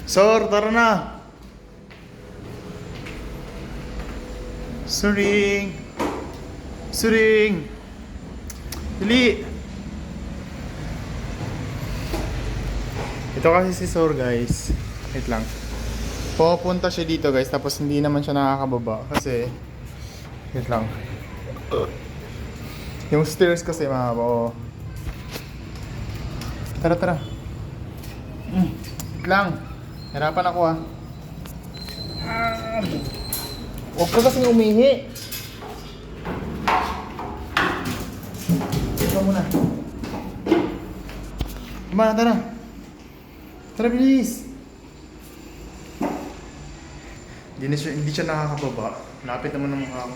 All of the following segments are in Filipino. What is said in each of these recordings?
Sor, tara na! Suring! Suring! Dili! Ito kasi si Sor, guys. Wait lang. Pupunta siya dito, guys, tapos hindi naman siya nakakababa kasi wait lang. Yung stairs kasi mahaba. Oh. Tara, tara. Wait lang. Hirapan ako ah. Huwag ka kasing umihi. Ito muna. Tama, tara. Tara, bilis. Hindi siya nakakababa. Lapit naman ng mukha ko.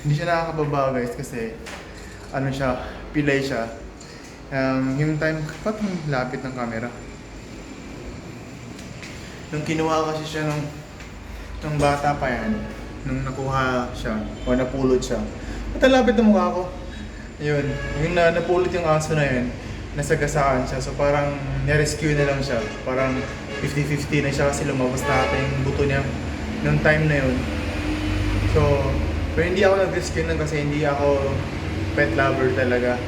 Hindi siya nakakababa, guys, kasi ano siya, pilay siya. Yung time, ba't yung lapit ng camera? Nung kinuha kasi siya nung bata pa yan, nung nakuha siya, o napulot siya, at ang lapit ng mukha ko. Yun, yung napulot yung aso na yun, nasagasaan siya. So parang na-rescue na lang siya. Parang 50-50 na siya kasi lumabas na ata yung buto niya nung time na yun. So, pero hindi ako nag-rescue nun kasi hindi ako pet lover talaga.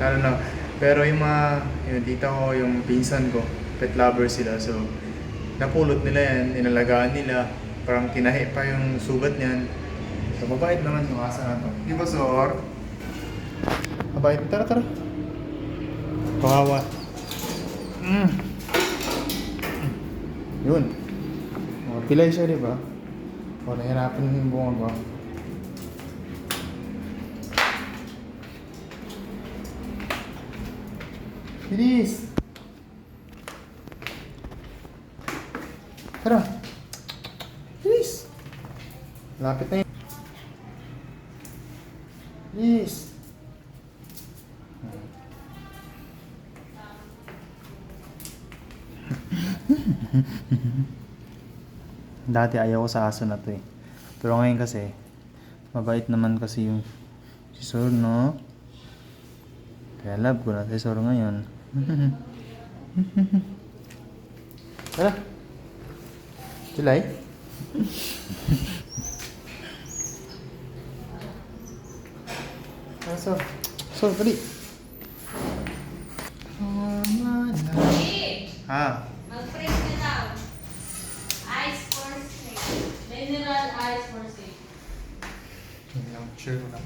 Lalo na. Pero yung yung tita ko, yung pinsan ko, pet lover sila. So, napulot nila yan, inalagaan nila. Parang tinahi pa yung sugat niyan. So, mabait naman yung asa na to. Di ba, Sor? Mabait. Tara, tara. Kawawa. Yun. Pilay siya, di ba? O, nahirapan yung bunga ba? Bilis! Tara! Bilis! Lapit na yun. Bilis! Dati ayaw ko sa aso na to eh. Pero ngayon kasi, mabait naman kasi yung si Sor, no? Kaya love ko na si Sor ngayon. Tara! July? Tara, Sor. Sor, dali! Ha? Mag-print ka daw. Ice for steak. Mineral ice for steak. Yun lang, share ko lang.